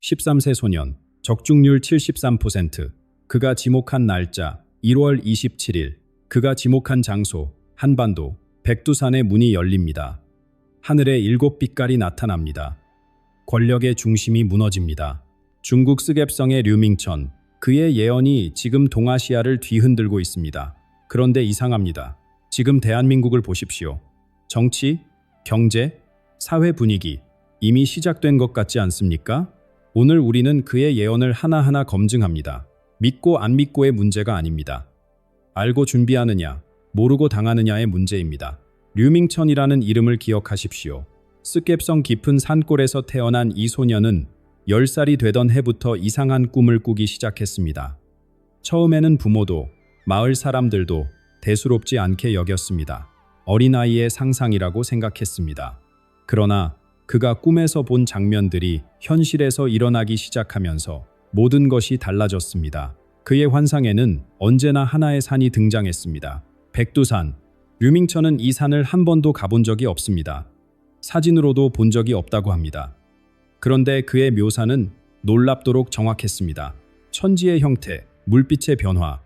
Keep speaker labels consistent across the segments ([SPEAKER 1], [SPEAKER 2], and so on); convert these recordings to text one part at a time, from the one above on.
[SPEAKER 1] 13세 소년, 적중률 73%, 그가 지목한 날짜 1월 27일, 그가 지목한 장소 한반도, 백두산의 문이 열립니다. 하늘에 7빛깔이 나타납니다. 권력의 중심이 무너집니다. 중국 스갭성의 류밍천, 그의 예언이 지금 동아시아를 뒤흔들고 있습니다. 그런데 이상합니다. 지금 대한민국을 보십시오. 정치, 경제, 사회 분위기 이미 시작된 것 같지 않습니까? 오늘 우리는 그의 예언을 하나하나 검증합니다. 믿고 안 믿고의 문제가 아닙니다. 알고 준비하느냐, 모르고 당하느냐의 문제입니다. 류밍천이라는 이름을 기억하십시오. 스갭성 깊은 산골에서 태어난 이 소년은 10살이 되던 해부터 이상한 꿈을 꾸기 시작했습니다. 처음에는 부모도 마을 사람들도 대수롭지 않게 여겼습니다. 어린아이의 상상이라고 생각했습니다. 그러나 그가 꿈에서 본 장면들이 현실에서 일어나기 시작하면서 모든 것이 달라졌습니다. 그의 환상에는 언제나 하나의 산이 등장했습니다. 백두산. 류밍천은 이 산을 한 번도 가본 적이 없습니다. 사진으로도 본 적이 없다고 합니다. 그런데 그의 묘사는 놀랍도록 정확했습니다. 천지의 형태, 물빛의 변화,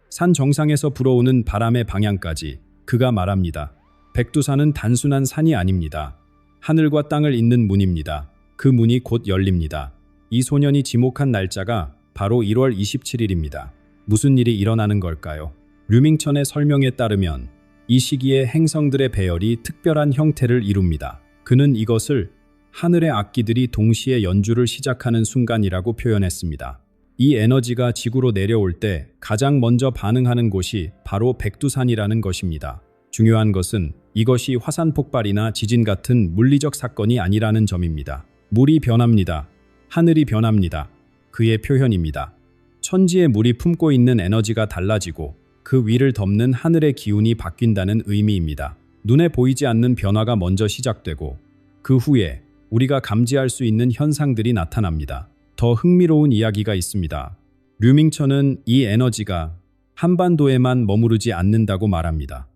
[SPEAKER 1] 산 정상에서 불어오는 바람의 방향까지 그가 말합니다. 백두산은 단순한 산이 아닙니다. 하늘과 땅을 잇는 문입니다. 그 문이 곧 열립니다. 이 소년이 지목한 날짜가 바로 1월 27일입니다. 무슨 일이 일어나는 걸까요? 류밍천의 설명에 따르면 이 시기에 행성들의 배열이 특별한 형태를 이룹니다. 그는 이것을 하늘의 악기들이 동시에 연주를 시작하는 순간이라고 표현했습니다. 이 에너지가 지구로 내려올 때 가장 먼저 반응하는 곳이 바로 백두산이라는 것입니다. 중요한 것은 이것이 화산 폭발이나 지진 같은 물리적 사건이 아니라는 점입니다. 물이 변합니다. 하늘이 변합니다. 그의 표현입니다. 천지의 물이 품고 있는 에너지가 달라지고 그 위를 덮는 하늘의 기운이 바뀐다는 의미입니다. 눈에 보이지 않는 변화가 먼저 시작되고 그 후에 우리가 감지할 수 있는 현상들이 나타납니다. 더 흥미로운 이야기가 있습니다. 류밍천은 이 에너지가 한반도에만 머무르지 않는다고 말합니다.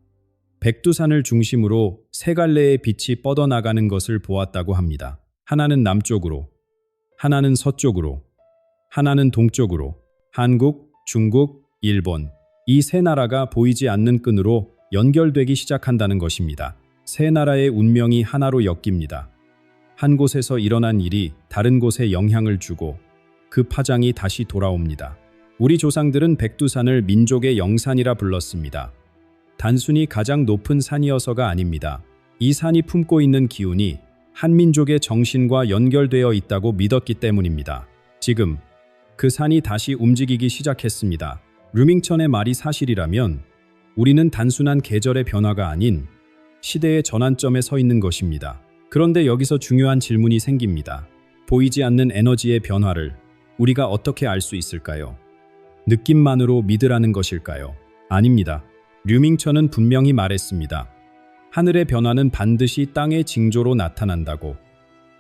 [SPEAKER 1] 백두산을 중심으로 세 갈래의 빛이 뻗어나가는 것을 보았다고 합니다. 하나는 남쪽으로, 하나는 서쪽으로, 하나는 동쪽으로. 한국, 중국, 일본 이 세 나라가 보이지 않는 끈으로 연결되기 시작한다는 것입니다. 세 나라의 운명이 하나로 엮입니다. 한 곳에서 일어난 일이 다른 곳에 영향을 주고 그 파장이 다시 돌아옵니다. 우리 조상들은 백두산을 민족의 영산이라 불렀습니다. 단순히 가장 높은 산이어서가 아닙니다. 이 산이 품고 있는 기운이 한민족의 정신과 연결되어 있다고 믿었기 때문입니다. 지금 그 산이 다시 움직이기 시작했습니다. 류밍천의 말이 사실이라면 우리는 단순한 계절의 변화가 아닌 시대의 전환점에 서 있는 것입니다. 그런데 여기서 중요한 질문이 생깁니다. 보이지 않는 에너지의 변화를 우리가 어떻게 알 수 있을까요? 느낌만으로 믿으라는 것일까요? 아닙니다. 류밍천은 분명히 말했습니다. 하늘의 변화는 반드시 땅의 징조로 나타난다고.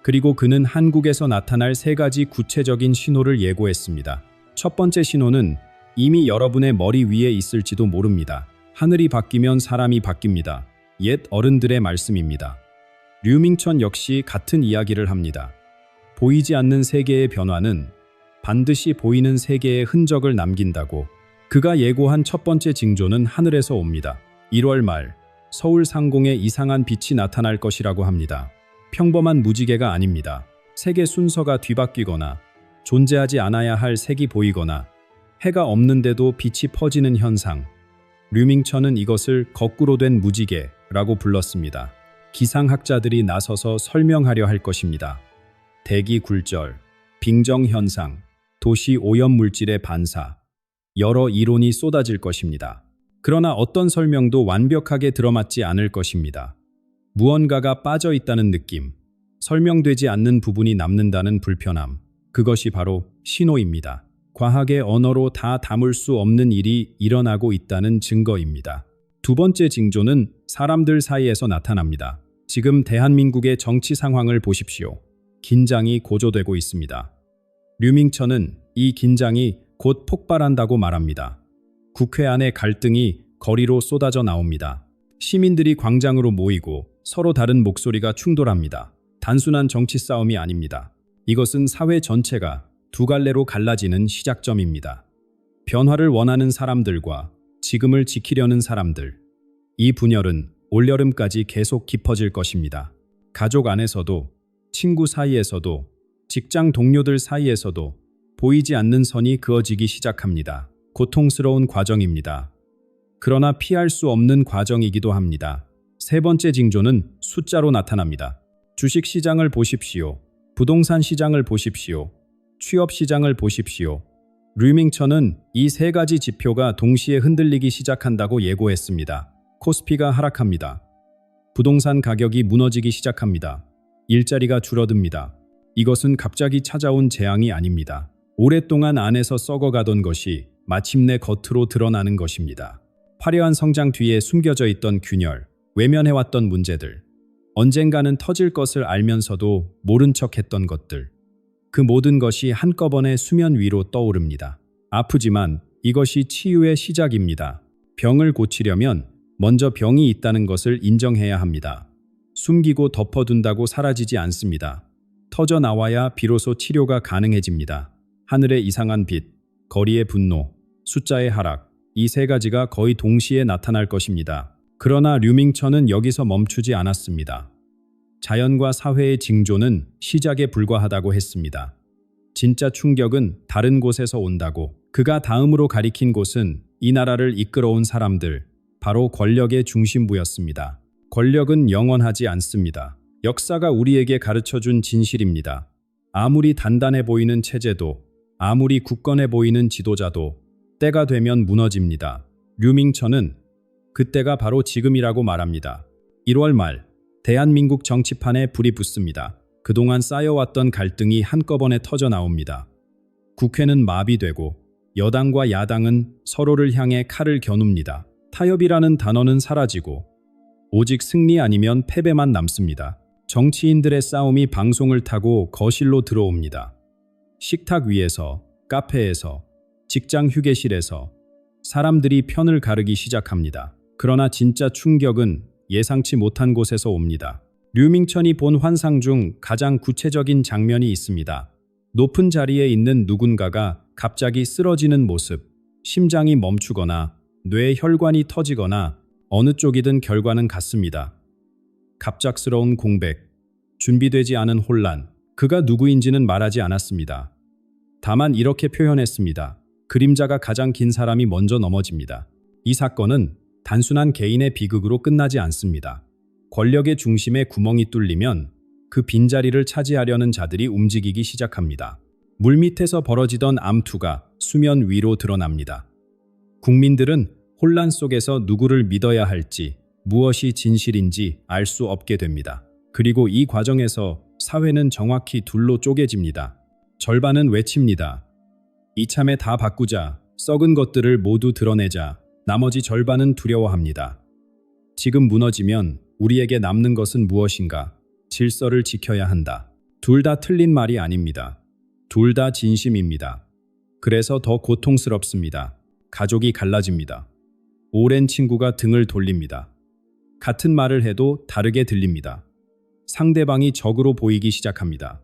[SPEAKER 1] 그리고 그는 한국에서 나타날 세 가지 구체적인 신호를 예고했습니다. 첫 번째 신호는 이미 여러분의 머리 위에 있을지도 모릅니다. 하늘이 바뀌면 사람이 바뀝니다. 옛 어른들의 말씀입니다. 류밍천 역시 같은 이야기를 합니다. 보이지 않는 세계의 변화는 반드시 보이는 세계의 흔적을 남긴다고. 그가 예고한 첫 번째 징조는 하늘에서 옵니다. 1월 말 서울 상공에 이상한 빛이 나타날 것이라고 합니다. 평범한 무지개가 아닙니다. 색의 순서가 뒤바뀌거나 존재하지 않아야 할 색이 보이거나 해가 없는데도 빛이 퍼지는 현상. 류밍천은 이것을 거꾸로 된 무지개라고 불렀습니다. 기상학자들이 나서서 설명하려 할 것입니다. 대기 굴절, 빙정 현상, 도시 오염 물질의 반사, 여러 이론이 쏟아질 것입니다. 그러나 어떤 설명도 완벽하게 들어맞지 않을 것입니다. 무언가가 빠져 있다는 느낌, 설명되지 않는 부분이 남는다는 불편함, 그것이 바로 신호입니다. 과학의 언어로 다 담을 수 없는 일이 일어나고 있다는 증거입니다. 두 번째 징조는 사람들 사이에서 나타납니다. 지금 대한민국의 정치 상황을 보십시오. 긴장이 고조되고 있습니다. 류밍천은 이 긴장이 곧 폭발한다고 말합니다. 국회 안의 갈등이 거리로 쏟아져 나옵니다. 시민들이 광장으로 모이고 서로 다른 목소리가 충돌합니다. 단순한 정치 싸움이 아닙니다. 이것은 사회 전체가 두 갈래로 갈라지는 시작점입니다. 변화를 원하는 사람들과 지금을 지키려는 사람들. 이 분열은 올여름까지 계속 깊어질 것입니다. 가족 안에서도, 친구 사이에서도, 직장 동료들 사이에서도 보이지 않는 선이 그어지기 시작합니다. 고통스러운 과정입니다. 그러나 피할 수 없는 과정이기도 합니다. 세 번째 징조는 숫자로 나타납니다. 주식 시장을 보십시오. 부동산 시장을 보십시오. 취업 시장을 보십시오. 류밍천은 이 세 가지 지표가 동시에 흔들리기 시작한다고 예고했습니다. 코스피가 하락합니다. 부동산 가격이 무너지기 시작합니다. 일자리가 줄어듭니다. 이것은 갑자기 찾아온 재앙이 아닙니다. 오랫동안 안에서 썩어가던 것이 마침내 겉으로 드러나는 것입니다. 화려한 성장 뒤에 숨겨져 있던 균열, 외면해왔던 문제들, 언젠가는 터질 것을 알면서도 모른 척했던 것들, 그 모든 것이 한꺼번에 수면 위로 떠오릅니다. 아프지만 이것이 치유의 시작입니다. 병을 고치려면 먼저 병이 있다는 것을 인정해야 합니다. 숨기고 덮어둔다고 사라지지 않습니다. 터져 나와야 비로소 치료가 가능해집니다. 하늘의 이상한 빛, 거리의 분노, 숫자의 하락, 이 세 가지가 거의 동시에 나타날 것입니다. 그러나 류밍천은 여기서 멈추지 않았습니다. 자연과 사회의 징조는 시작에 불과하다고 했습니다. 진짜 충격은 다른 곳에서 온다고. 그가 다음으로 가리킨 곳은 이 나라를 이끌어온 사람들, 바로 권력의 중심부였습니다. 권력은 영원하지 않습니다. 역사가 우리에게 가르쳐준 진실입니다. 아무리 단단해 보이는 체제도, 아무리 굳건해 보이는 지도자도 때가 되면 무너집니다. 류밍천은 그때가 바로 지금이라고 말합니다. 1월 말, 대한민국 정치판에 불이 붙습니다. 그동안 쌓여왔던 갈등이 한꺼번에 터져 나옵니다. 국회는 마비되고 여당과 야당은 서로를 향해 칼을 겨눕니다. 타협이라는 단어는 사라지고 오직 승리 아니면 패배만 남습니다. 정치인들의 싸움이 방송을 타고 거실로 들어옵니다. 식탁 위에서, 카페에서, 직장 휴게실에서 사람들이 편을 가르기 시작합니다. 그러나 진짜 충격은 예상치 못한 곳에서 옵니다. 류밍천이 본 환상 중 가장 구체적인 장면이 있습니다. 높은 자리에 있는 누군가가 갑자기 쓰러지는 모습, 심장이 멈추거나 뇌 혈관이 터지거나 어느 쪽이든 결과는 같습니다. 갑작스러운 공백, 준비되지 않은 혼란, 그가 누구인지는 말하지 않았습니다. 다만 이렇게 표현했습니다. 그림자가 가장 긴 사람이 먼저 넘어집니다. 이 사건은 단순한 개인의 비극으로 끝나지 않습니다. 권력의 중심에 구멍이 뚫리면 그 빈자리를 차지하려는 자들이 움직이기 시작합니다. 물밑에서 벌어지던 암투가 수면 위로 드러납니다. 국민들은 혼란 속에서 누구를 믿어야 할지, 무엇이 진실인지 알 수 없게 됩니다. 그리고 이 과정에서 사회는 정확히 둘로 쪼개집니다. 절반은 외칩니다. 이참에 다 바꾸자, 썩은 것들을 모두 드러내자. 나머지 절반은 두려워합니다. 지금 무너지면 우리에게 남는 것은 무엇인가? 질서를 지켜야 한다. 둘 다 틀린 말이 아닙니다. 둘 다 진심입니다. 그래서 더 고통스럽습니다. 가족이 갈라집니다. 오랜 친구가 등을 돌립니다. 같은 말을 해도 다르게 들립니다. 상대방이 적으로 보이기 시작합니다.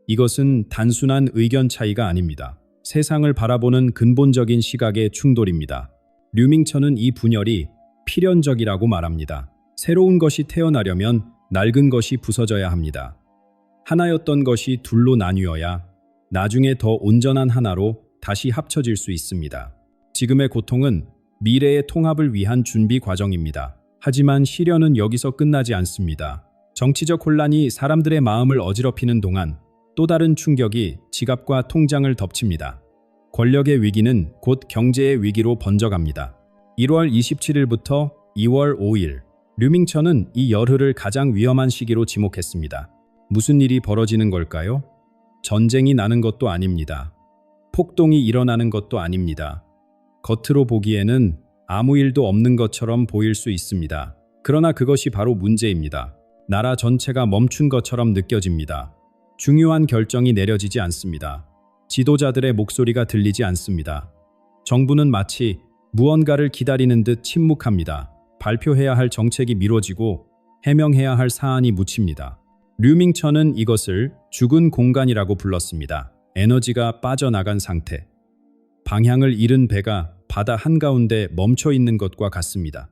[SPEAKER 1] 이것은 단순한 의견 차이가 아닙니다. 세상을 바라보는 근본적인 시각의 충돌입니다. 류밍천은 이 분열이 필연적이라고 말합니다. 새로운 것이 태어나려면 낡은 것이 부서져야 합니다. 하나였던 것이 둘로 나뉘어야 나중에 더 온전한 하나로 다시 합쳐질 수 있습니다. 지금의 고통은 미래의 통합을 위한 준비 과정입니다. 하지만 시련은 여기서 끝나지 않습니다. 정치적 혼란이 사람들의 마음을 어지럽히는 동안 또 다른 충격이 지갑과 통장을 덮칩니다. 권력의 위기는 곧 경제의 위기로 번져갑니다. 1월 27일부터 2월 5일, 류밍천은 이 열흘을 가장 위험한 시기로 지목했습니다. 무슨 일이 벌어지는 걸까요? 전쟁이 나는 것도 아닙니다. 폭동이 일어나는 것도 아닙니다. 겉으로 보기에는 아무 일도 없는 것처럼 보일 수 있습니다. 그러나 그것이 바로 문제입니다. 나라 전체가 멈춘 것처럼 느껴집니다. 중요한 결정이 내려지지 않습니다. 지도자들의 목소리가 들리지 않습니다. 정부는 마치 무언가를 기다리는 듯 침묵합니다. 발표해야 할 정책이 미뤄지고 해명해야 할 사안이 묻힙니다. 류밍천은 이것을 죽은 공간이라고 불렀습니다. 에너지가 빠져나간 상태. 방향을 잃은 배가 바다 한가운데 멈춰 있는 것과 같습니다.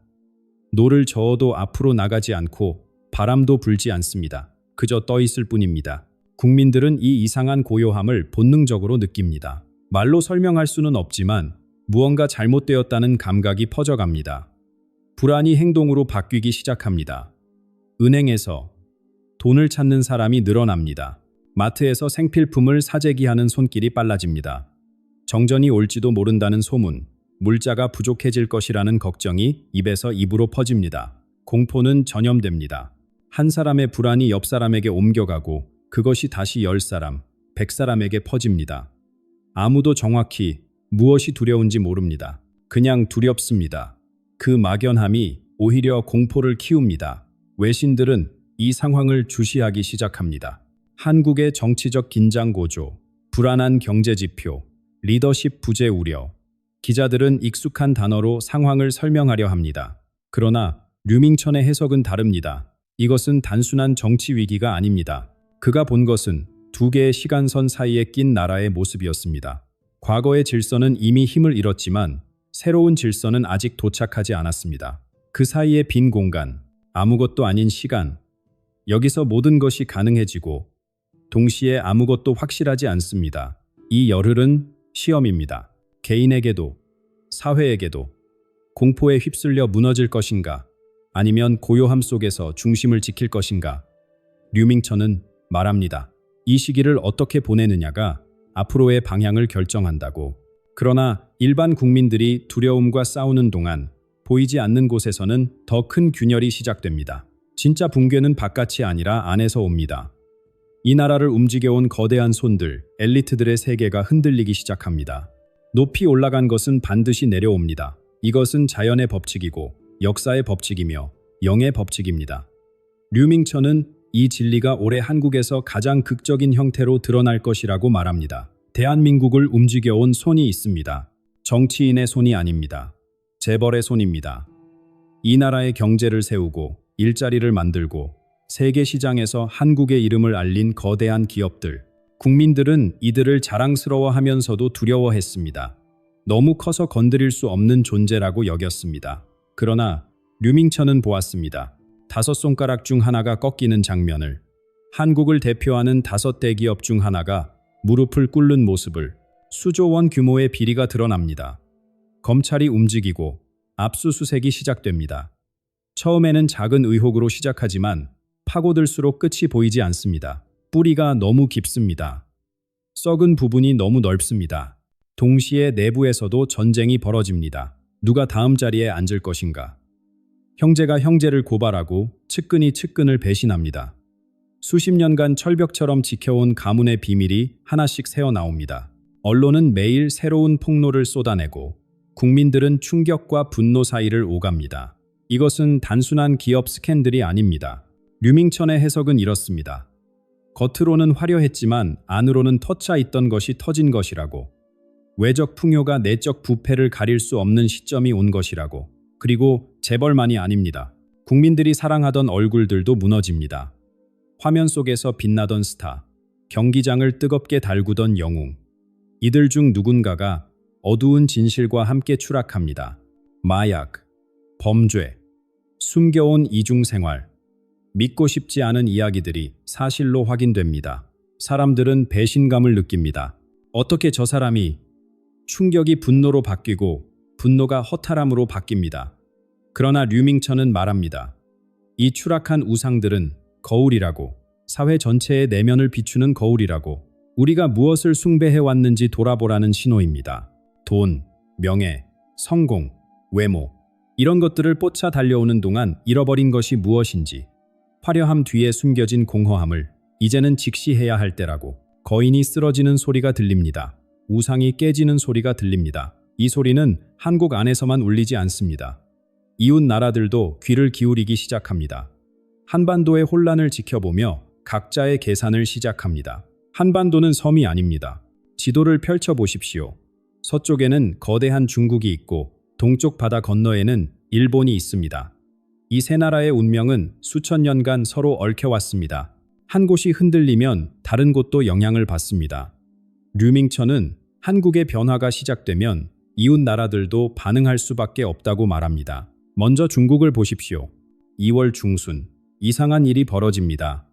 [SPEAKER 1] 노를 저어도 앞으로 나가지 않고 바람도 불지 않습니다. 그저 떠 있을 뿐입니다. 국민들은 이 이상한 고요함을 본능적으로 느낍니다. 말로 설명할 수는 없지만 무언가 잘못되었다는 감각이 퍼져갑니다. 불안이 행동으로 바뀌기 시작합니다. 은행에서 돈을 찾는 사람이 늘어납니다. 마트에서 생필품을 사재기하는 손길이 빨라집니다. 정전이 올지도 모른다는 소문, 물자가 부족해질 것이라는 걱정이 입에서 입으로 퍼집니다. 공포는 전염됩니다. 한 사람의 불안이 옆 사람에게 옮겨가고 그것이 다시 10사람, 100사람에게 퍼집니다. 아무도 정확히 무엇이 두려운지 모릅니다. 그냥 두렵습니다. 그 막연함이 오히려 공포를 키웁니다. 외신들은 이 상황을 주시하기 시작합니다. 한국의 정치적 긴장 고조, 불안한 경제 지표, 리더십 부재 우려. 기자들은 익숙한 단어로 상황을 설명하려 합니다. 그러나 류밍천의 해석은 다릅니다. 이것은 단순한 정치 위기가 아닙니다. 그가 본 것은 두 개의 시간선 사이에 낀 나라의 모습이었습니다. 과거의 질서는 이미 힘을 잃었지만 새로운 질서는 아직 도착하지 않았습니다. 그 사이의 빈 공간, 아무것도 아닌 시간. 여기서 모든 것이 가능해지고 동시에 아무것도 확실하지 않습니다. 이 열흘은 시험입니다. 개인에게도, 사회에게도. 공포에 휩쓸려 무너질 것인가? 아니면 고요함 속에서 중심을 지킬 것인가? 류밍천은 말합니다. 이 시기를 어떻게 보내느냐가 앞으로의 방향을 결정한다고. 그러나 일반 국민들이 두려움과 싸우는 동안 보이지 않는 곳에서는 더 큰 균열이 시작됩니다. 진짜 붕괴는 바깥이 아니라 안에서 옵니다. 이 나라를 움직여온 거대한 손들, 엘리트들의 세계가 흔들리기 시작합니다. 높이 올라간 것은 반드시 내려옵니다. 이것은 자연의 법칙이고 역사의 법칙이며 영의 법칙입니다. 류밍천은 이 진리가 올해 한국에서 가장 극적인 형태로 드러날 것이라고 말합니다. 대한민국을 움직여온 손이 있습니다. 정치인의 손이 아닙니다. 재벌의 손입니다. 이 나라의 경제를 세우고 일자리를 만들고 세계 시장에서 한국의 이름을 알린 거대한 기업들. 국민들은 이들을 자랑스러워하면서도 두려워했습니다. 너무 커서 건드릴 수 없는 존재라고 여겼습니다. 그러나 류밍천은 보았습니다. 5손가락 중 하나가 꺾이는 장면을. 한국을 대표하는 5대 기업 중 하나가 무릎을 꿇는 모습을. 수조 원 규모의 비리가 드러납니다. 검찰이 움직이고 압수수색이 시작됩니다. 처음에는 작은 의혹으로 시작하지만 파고들수록 끝이 보이지 않습니다. 뿌리가 너무 깊습니다. 썩은 부분이 너무 넓습니다. 동시에 내부에서도 전쟁이 벌어집니다. 누가 다음 자리에 앉을 것인가? 형제가 형제를 고발하고 측근이 측근을 배신합니다. 수십 년간 철벽처럼 지켜온 가문의 비밀이 하나씩 새어나옵니다. 언론은 매일 새로운 폭로를 쏟아내고 국민들은 충격과 분노 사이를 오갑니다. 이것은 단순한 기업 스캔들이 아닙니다. 류밍천의 해석은 이렇습니다. 겉으로는 화려했지만 안으로는 터차 있던 것이 터진 것이라고. 외적 풍요가 내적 부패를 가릴 수 없는 시점이 온 것이라고. 그리고 재벌만이 아닙니다. 국민들이 사랑하던 얼굴들도 무너집니다. 화면 속에서 빛나던 스타, 경기장을 뜨겁게 달구던 영웅. 이들 중 누군가가 어두운 진실과 함께 추락합니다. 마약, 범죄, 숨겨온 이중생활. 믿고 싶지 않은 이야기들이 사실로 확인됩니다. 사람들은 배신감을 느낍니다. 어떻게 저 사람이. 충격이 분노로 바뀌고 분노가 허탈함으로 바뀝니다. 그러나 류밍천은 말합니다. 이 추락한 우상들은 거울이라고. 사회 전체의 내면을 비추는 거울이라고. 우리가 무엇을 숭배해왔는지 돌아보라는 신호입니다. 돈, 명예, 성공, 외모. 이런 것들을 쫓아 달려오는 동안 잃어버린 것이 무엇인지. 화려함 뒤에 숨겨진 공허함을 이제는 직시해야 할 때라고. 거인이 쓰러지는 소리가 들립니다. 우상이 깨지는 소리가 들립니다. 이 소리는 한국 안에서만 울리지 않습니다. 이웃 나라들도 귀를 기울이기 시작합니다. 한반도의 혼란을 지켜보며 각자의 계산을 시작합니다. 한반도는 섬이 아닙니다. 지도를 펼쳐보십시오. 서쪽에는 거대한 중국이 있고 동쪽 바다 건너에는 일본이 있습니다. 이 세 나라의 운명은 수천 년간 서로 얽혀왔습니다. 한 곳이 흔들리면 다른 곳도 영향을 받습니다. 류밍천은 한국의 변화가 시작되면 이웃 나라들도 반응할 수밖에 없다고 말합니다. 먼저 중국을 보십시오. 2월 중순, 이상한 일이 벌어집니다.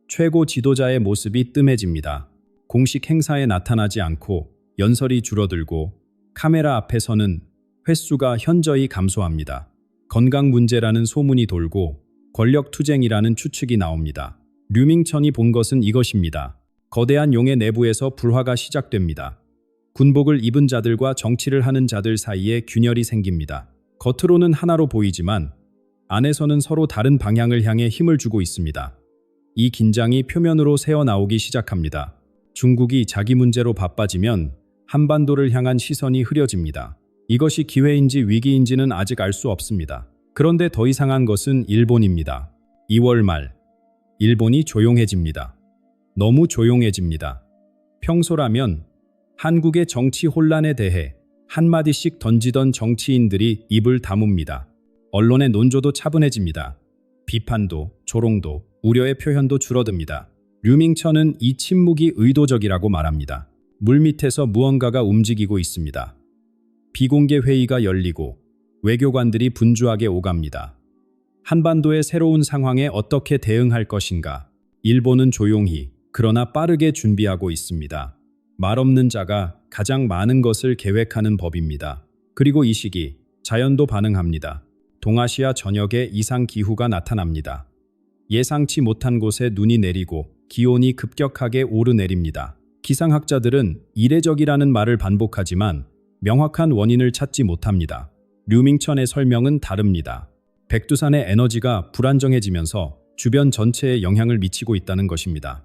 [SPEAKER 1] 최고 지도자의 모습이 뜸해집니다. 공식 행사에 나타나지 않고 연설이 줄어들고 카메라 앞에서는 횟수가 현저히 감소합니다. 건강 문제라는 소문이 돌고 권력 투쟁이라는 추측이 나옵니다. 류밍천이 본 것은 이것입니다. 거대한 용의 내부에서 불화가 시작됩니다. 군복을 입은 자들과 정치를 하는 자들 사이에 균열이 생깁니다. 겉으로는 하나로 보이지만 안에서는 서로 다른 방향을 향해 힘을 주고 있습니다. 이 긴장이 표면으로 새어나오기 시작합니다. 중국이 자기 문제로 바빠지면 한반도를 향한 시선이 흐려집니다. 이것이 기회인지 위기인지는 아직 알 수 없습니다. 그런데 더 이상한 것은 일본입니다. 2월 말, 일본이 조용해집니다. 너무 조용해집니다. 평소라면 한국의 정치 혼란에 대해 한마디씩 던지던 정치인들이 입을 다뭅니다. 언론의 논조도 차분해집니다. 비판도, 조롱도, 우려의 표현도 줄어듭니다. 류밍천은 이 침묵이 의도적이라고 말합니다. 물밑에서 무언가가 움직이고 있습니다. 비공개 회의가 열리고 외교관들이 분주하게 오갑니다. 한반도의 새로운 상황에 어떻게 대응할 것인가? 일본은 조용히 그러나 빠르게 준비하고 있습니다. 말없는 자가 가장 많은 것을 계획하는 법입니다. 그리고 이 시기 자연도 반응합니다. 동아시아 전역에 이상 기후가 나타납니다. 예상치 못한 곳에 눈이 내리고 기온이 급격하게 오르내립니다. 기상학자들은 이례적이라는 말을 반복하지만 명확한 원인을 찾지 못합니다. 류밍천의 설명은 다릅니다. 백두산의 에너지가 불안정해지면서 주변 전체에 영향을 미치고 있다는 것입니다.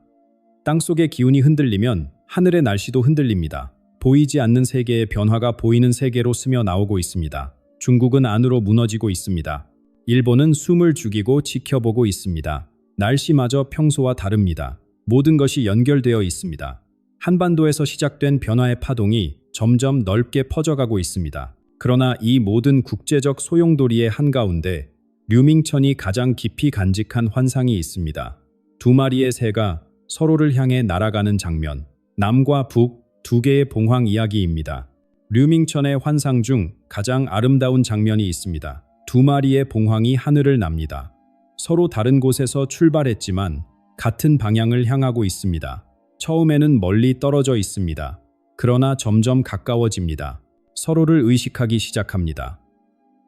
[SPEAKER 1] 땅속의 기운이 흔들리면 하늘의 날씨도 흔들립니다. 보이지 않는 세계의 변화가 보이는 세계로 스며 나오고 있습니다. 중국은 안으로 무너지고 있습니다. 일본은 숨을 죽이고 지켜보고 있습니다. 날씨마저 평소와 다릅니다. 모든 것이 연결되어 있습니다. 한반도에서 시작된 변화의 파동이 점점 넓게 퍼져가고 있습니다. 그러나 이 모든 국제적 소용돌이의 한가운데 류밍천이 가장 깊이 간직한 환상이 있습니다. 두 마리의 새가 서로를 향해 날아가는 장면, 남과 북 두 개의 봉황 이야기입니다. 류밍천의 환상 중 가장 아름다운 장면이 있습니다. 두 마리의 봉황이 하늘을 납니다. 서로 다른 곳에서 출발했지만 같은 방향을 향하고 있습니다. 처음에는 멀리 떨어져 있습니다. 그러나 점점 가까워집니다. 서로를 의식하기 시작합니다.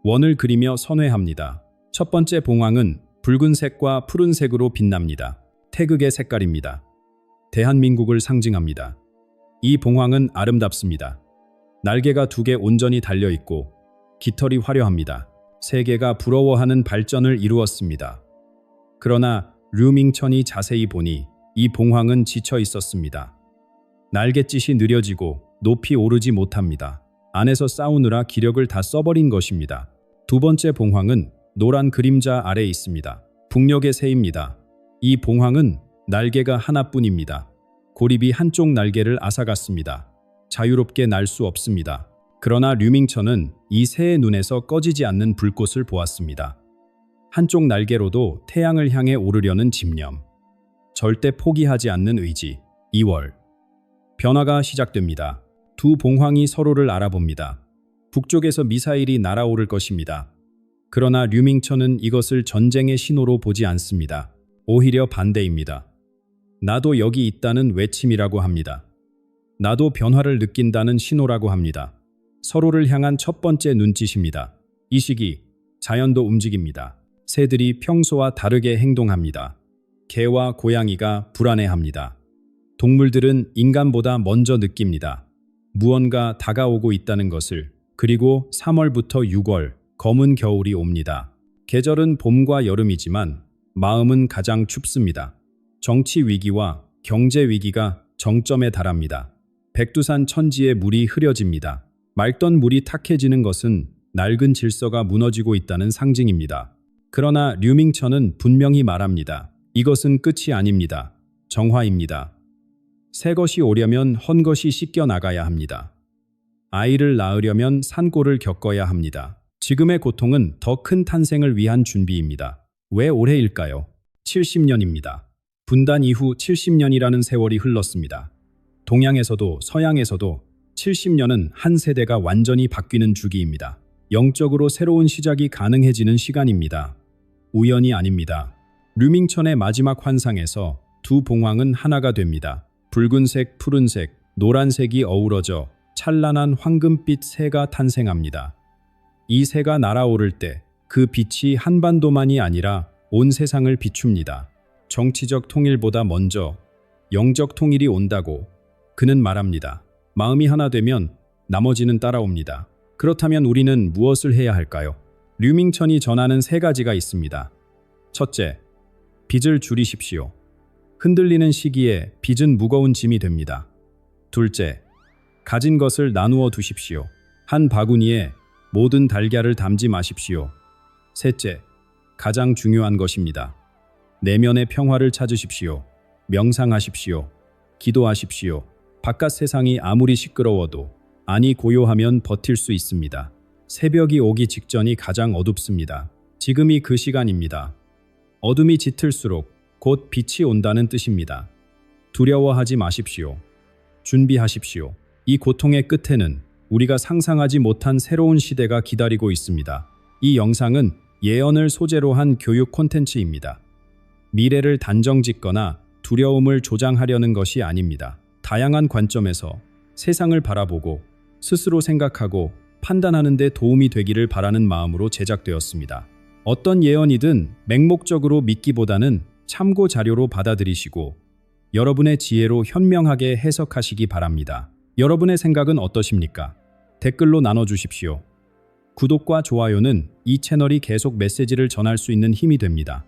[SPEAKER 1] 원을 그리며 선회합니다. 첫 번째 봉황은 붉은색과 푸른색으로 빛납니다. 태극의 색깔입니다. 대한민국을 상징합니다. 이 봉황은 아름답습니다. 날개가 두 개 온전히 달려있고 깃털이 화려합니다. 세계가 부러워하는 발전을 이루었습니다. 그러나 류밍천이 자세히 보니 이 봉황은 지쳐 있었습니다. 날갯짓이 느려지고 높이 오르지 못합니다. 안에서 싸우느라 기력을 다 써버린 것입니다. 두 번째 봉황은 노란 그림자 아래에 있습니다. 북녘의 새입니다. 이 봉황은 날개가 하나뿐입니다. 고립이 한쪽 날개를 앗아갔습니다. 자유롭게 날 수 없습니다. 그러나 류밍천은 이 새의 눈에서 꺼지지 않는 불꽃을 보았습니다. 한쪽 날개로도 태양을 향해 오르려는 집념. 절대 포기하지 않는 의지. 2월. 변화가 시작됩니다. 두 봉황이 서로를 알아봅니다. 북쪽에서 미사일이 날아오를 것입니다. 그러나 류밍천은 이것을 전쟁의 신호로 보지 않습니다. 오히려 반대입니다. 나도 여기 있다는 외침이라고 합니다. 나도 변화를 느낀다는 신호라고 합니다. 서로를 향한 첫 번째 눈짓입니다. 이 시기 자연도 움직입니다. 새들이 평소와 다르게 행동합니다. 개와 고양이가 불안해합니다. 동물들은 인간보다 먼저 느낍니다. 무언가 다가오고 있다는 것을. 그리고 3월부터 6월, 검은 겨울이 옵니다. 계절은 봄과 여름이지만 마음은 가장 춥습니다. 정치 위기와 경제 위기가 정점에 달합니다. 백두산 천지의 물이 흐려집니다. 맑던 물이 탁해지는 것은 낡은 질서가 무너지고 있다는 상징입니다. 그러나 류밍천은 분명히 말합니다. 이것은 끝이 아닙니다. 정화입니다. 새 것이 오려면 헌 것이 씻겨 나가야 합니다. 아이를 낳으려면 산골을 겪어야 합니다. 지금의 고통은 더 큰 탄생을 위한 준비입니다. 왜 올해일까요? 70년입니다. 분단 이후 70년이라는 세월이 흘렀습니다. 동양에서도 서양에서도 70년은 한 세대가 완전히 바뀌는 주기입니다. 영적으로 새로운 시작이 가능해지는 시간입니다. 우연이 아닙니다. 류밍천의 마지막 환상에서 두 봉황은 하나가 됩니다. 붉은색, 푸른색, 노란색이 어우러져 찬란한 황금빛 새가 탄생합니다. 이 새가 날아오를 때 그 빛이 한반도만이 아니라 온 세상을 비춥니다. 정치적 통일보다 먼저 영적 통일이 온다고 그는 말합니다. 마음이 하나 되면 나머지는 따라옵니다. 그렇다면 우리는 무엇을 해야 할까요? 류밍천이 전하는 세 가지가 있습니다. 첫째, 빚을 줄이십시오. 흔들리는 시기에 빚은 무거운 짐이 됩니다. 둘째, 가진 것을 나누어 두십시오. 한 바구니에 모든 달걀을 담지 마십시오. 셋째, 가장 중요한 것입니다. 내면의 평화를 찾으십시오. 명상하십시오. 기도하십시오. 바깥 세상이 아무리 시끄러워도 안이 고요하면 버틸 수 있습니다. 새벽이 오기 직전이 가장 어둡습니다. 지금이 그 시간입니다. 어둠이 짙을수록 곧 빛이 온다는 뜻입니다. 두려워하지 마십시오. 준비하십시오. 이 고통의 끝에는 우리가 상상하지 못한 새로운 시대가 기다리고 있습니다. 이 영상은 예언을 소재로 한 교육 콘텐츠입니다. 미래를 단정짓거나 두려움을 조장하려는 것이 아닙니다. 다양한 관점에서 세상을 바라보고 스스로 생각하고 판단하는 데 도움이 되기를 바라는 마음으로 제작되었습니다. 어떤 예언이든 맹목적으로 믿기보다는 참고 자료로 받아들이시고 여러분의 지혜로 현명하게 해석하시기 바랍니다. 여러분의 생각은 어떠십니까? 댓글로 나눠주십시오. 구독과 좋아요는 이 채널이 계속 메시지를 전할 수 있는 힘이 됩니다.